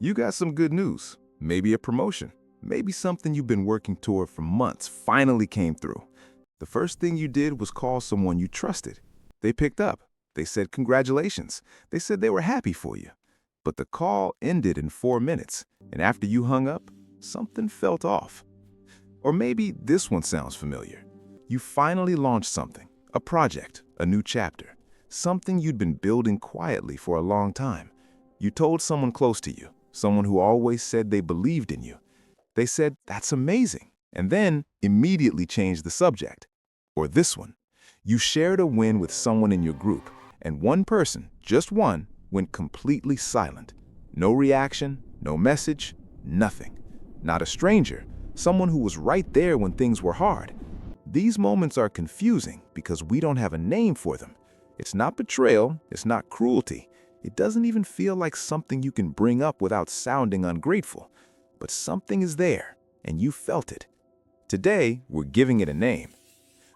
You got some good news. Maybe a promotion. Maybe something you've been working toward for months finally came through. The first thing you did was call someone you trusted. They picked up. They said congratulations. They said they were happy for you. But the call ended in 4 minutes, and after you hung up, something felt off. Or maybe this one sounds familiar. You finally launched something, a project, a new chapter, something you'd been building quietly for a long time. You told someone close to you, someone who always said they believed in you. They said, "That's amazing," and then immediately changed the subject. Or this one. You shared a win with someone in your group, and one person, just one, went completely silent. No reaction, no message, nothing. Not a stranger, someone who was right there when things were hard. These moments are confusing because we don't have a name for them. It's not betrayal, it's not cruelty. It doesn't even feel like something you can bring up without sounding ungrateful. But something is there, and you felt it. Today, we're giving it a name.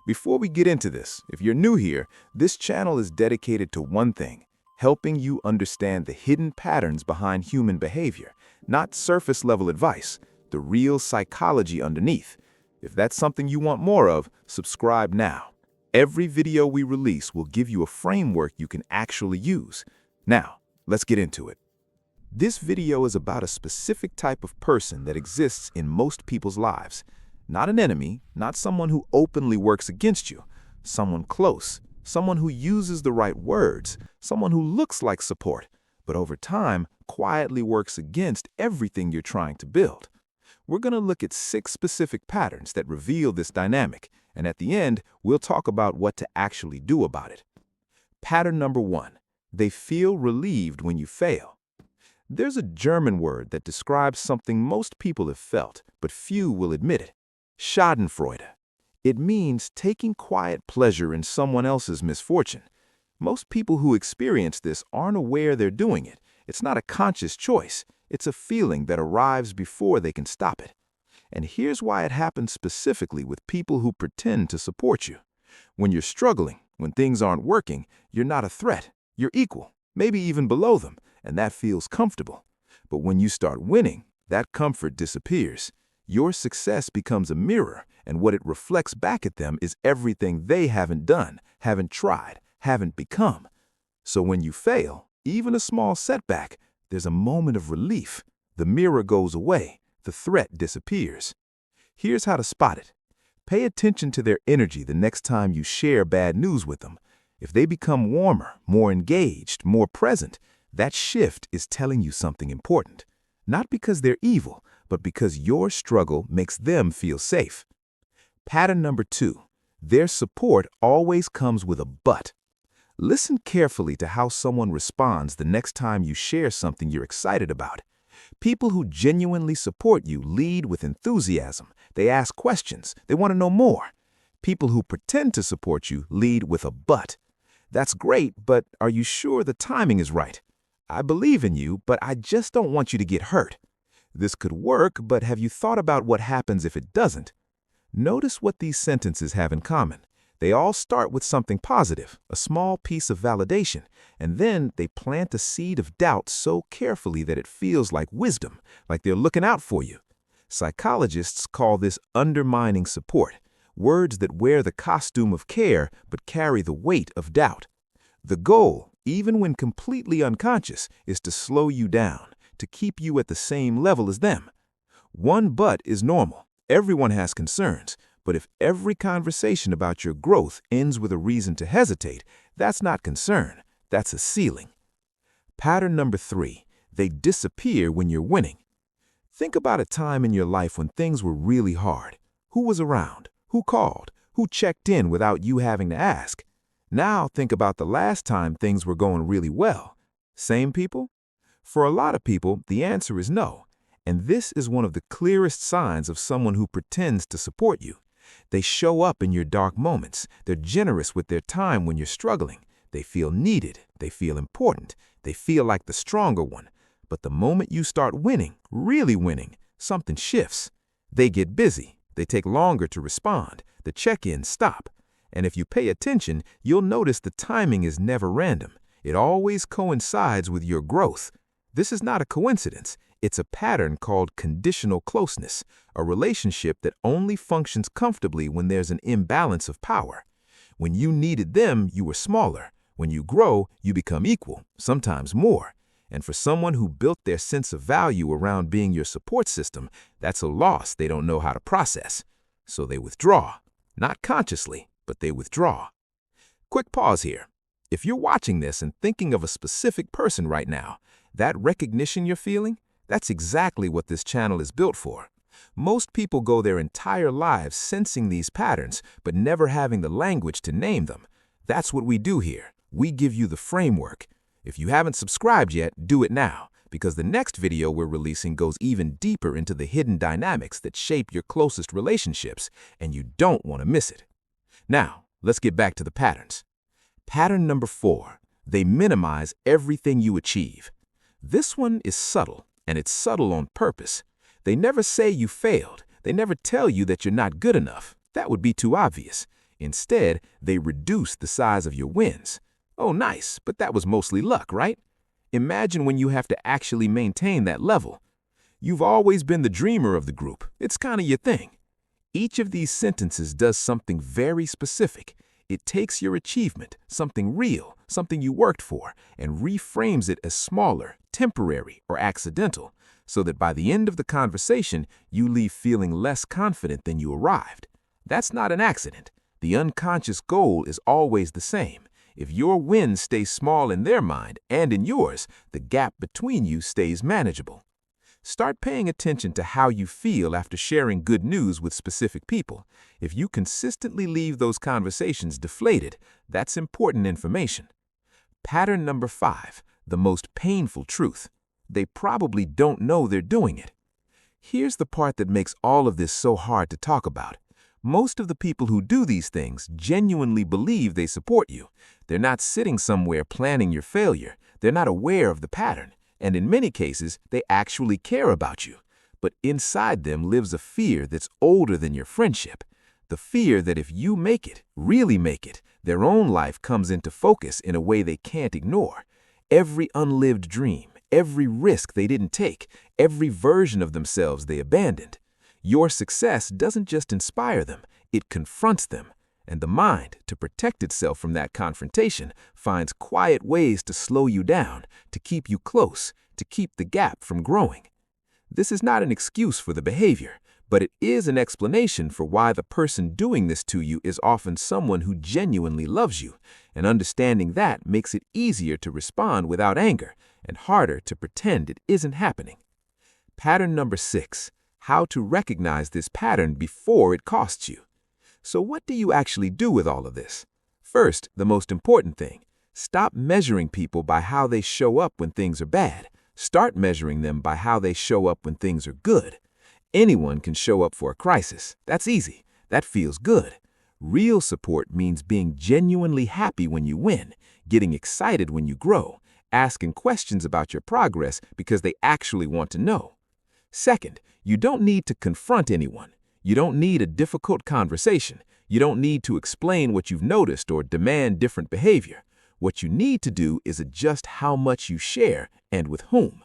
Before we get into this, if you're new here, this channel is dedicated to one thing: helping you understand the hidden patterns behind human behavior, not surface-level advice, the real psychology underneath. If that's something you want more of, subscribe now. Every video we release will give you a framework you can actually use. Now, let's get into it. This video is about a specific type of person that exists in most people's lives. Not an enemy, not someone who openly works against you. Someone close, someone who uses the right words, someone who looks like support, but over time quietly works against everything you're trying to build. We're going to look at 6 specific patterns that reveal this dynamic, and at the end, we'll talk about what to actually do about it. Pattern number 1. They feel relieved when you fail. There's a German word that describes something most people have felt, but few will admit it. Schadenfreude. It means taking quiet pleasure in someone else's misfortune. Most people who experience this aren't aware they're doing it. It's not a conscious choice. It's a feeling that arrives before they can stop it. And here's why it happens specifically with people who pretend to support you. When you're struggling, when things aren't working, you're not a threat. You're equal, maybe even below them, and that feels comfortable. But when you start winning, that comfort disappears. Your success becomes a mirror, and what it reflects back at them is everything they haven't done, haven't tried, haven't become. So when you fail, even a small setback, there's a moment of relief. The mirror goes away, the threat disappears. Here's how to spot it. Pay attention to their energy the next time you share bad news with them. If they become warmer, more engaged, more present, that shift is telling you something important. Not because they're evil, but because your struggle makes them feel safe. Pattern number 2. Their support always comes with a but. Listen carefully to how someone responds the next time you share something you're excited about. People who genuinely support you lead with enthusiasm. They ask questions. They want to know more. People who pretend to support you lead with a but. That's great, but are you sure the timing is right? I believe in you, but I just don't want you to get hurt. This could work, but have you thought about what happens if it doesn't? Notice what these sentences have in common. They all start with something positive, a small piece of validation, and then they plant a seed of doubt so carefully that it feels like wisdom, like they're looking out for you. Psychologists call this undermining support, words that wear the costume of care but carry the weight of doubt. The goal, even when completely unconscious, is to slow you down, to keep you at the same level as them. One but is normal. Everyone has concerns. But if every conversation about your growth ends with a reason to hesitate, that's not concern. That's a ceiling. Pattern number 3. They disappear when you're winning. Think about a time in your life when things were really hard. Who was around? Who called? Who checked in without you having to ask? Now think about the last time things were going really well. Same people? For a lot of people, the answer is no. And this is one of the clearest signs of someone who pretends to support you. They show up in your dark moments. They're generous with their time when you're struggling. They feel needed. They feel important. They feel like the stronger one. But the moment you start winning, really winning, something shifts. They get busy. They take longer to respond. The check-ins stop. And if you pay attention, you'll notice the timing is never random. It always coincides with your growth. This is not a coincidence. It's a pattern called conditional closeness, a relationship that only functions comfortably when there's an imbalance of power. When you needed them, you were smaller. When you grow, you become equal, sometimes more. And for someone who built their sense of value around being your support system, that's a loss they don't know how to process. So they withdraw. Not consciously, but they withdraw. Quick pause here. If you're watching this and thinking of a specific person right now, that recognition you're feeling, that's exactly what this channel is built for. Most people go their entire lives sensing these patterns, but never having the language to name them. That's what we do here. We give you the framework. If you haven't subscribed yet, do it now, because the next video we're releasing goes even deeper into the hidden dynamics that shape your closest relationships, and you don't want to miss it. Now, let's get back to the patterns. Pattern number 4, they minimize everything you achieve. This one is subtle, and it's subtle on purpose. They never say you failed. They never tell you that you're not good enough. That would be too obvious. Instead, they reduce the size of your wins. Oh, nice, but that was mostly luck, right? Imagine when you have to actually maintain that level. You've always been the dreamer of the group. It's kind of your thing. Each of these sentences does something very specific. It takes your achievement, something real, something you worked for, and reframes it as smaller, temporary, or accidental, so that by the end of the conversation, you leave feeling less confident than you arrived. That's not an accident. The unconscious goal is always the same. If your wins stay small in their mind and in yours, the gap between you stays manageable. Start paying attention to how you feel after sharing good news with specific people. If you consistently leave those conversations deflated, that's important information. Pattern number 5, the most painful truth. They probably don't know they're doing it. Here's the part that makes all of this so hard to talk about. Most of the people who do these things genuinely believe they support you. They're not sitting somewhere planning your failure. They're not aware of the pattern. And in many cases, they actually care about you. But inside them lives a fear that's older than your friendship. The fear that if you make it, really make it, their own life comes into focus in a way they can't ignore. Every unlived dream, every risk they didn't take, every version of themselves they abandoned. Your success doesn't just inspire them, it confronts them. And the mind, to protect itself from that confrontation, finds quiet ways to slow you down, to keep you close, to keep the gap from growing. This is not an excuse for the behavior, but it is an explanation for why the person doing this to you is often someone who genuinely loves you, and understanding that makes it easier to respond without anger and harder to pretend it isn't happening. Pattern number 6. How to recognize this pattern before it costs you. So what do you actually do with all of this? First, the most important thing, stop measuring people by how they show up when things are bad. Start measuring them by how they show up when things are good. Anyone can show up for a crisis. That's easy. That feels good. Real support means being genuinely happy when you win, getting excited when you grow, asking questions about your progress because they actually want to know. Second, you don't need to confront anyone. You don't need a difficult conversation. You don't need to explain what you've noticed or demand different behavior. What you need to do is adjust how much you share and with whom.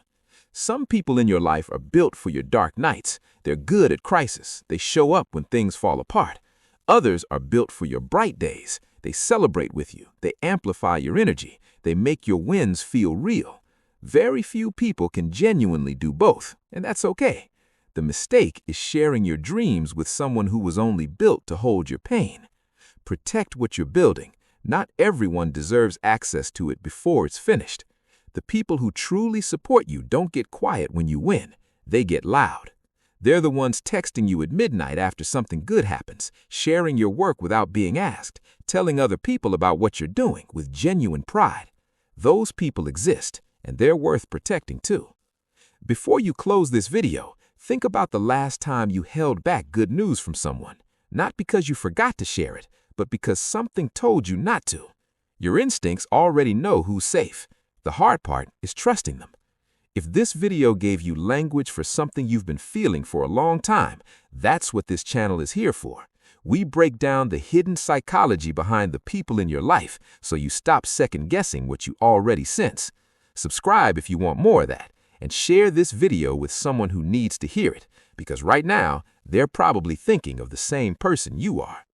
Some people in your life are built for your dark nights. They're good at crisis. They show up when things fall apart. Others are built for your bright days. They celebrate with you. They amplify your energy. They make your wins feel real. Very few people can genuinely do both, and that's okay. The mistake is sharing your dreams with someone who was only built to hold your pain. Protect what you're building. Not everyone deserves access to it before it's finished. The people who truly support you don't get quiet when you win. They get loud. They're the ones texting you at midnight after something good happens, sharing your work without being asked, telling other people about what you're doing with genuine pride. Those people exist, and they're worth protecting too. Before you close this video, think about the last time you held back good news from someone, not because you forgot to share it, but because something told you not to. Your instincts already know who's safe. The hard part is trusting them. If this video gave you language for something you've been feeling for a long time, that's what this channel is here for. We break down the hidden psychology behind the people in your life so you stop second-guessing what you already sense. Subscribe if you want more of that. and share this video with someone who needs to hear it, because right now, they're probably thinking of the same person you are.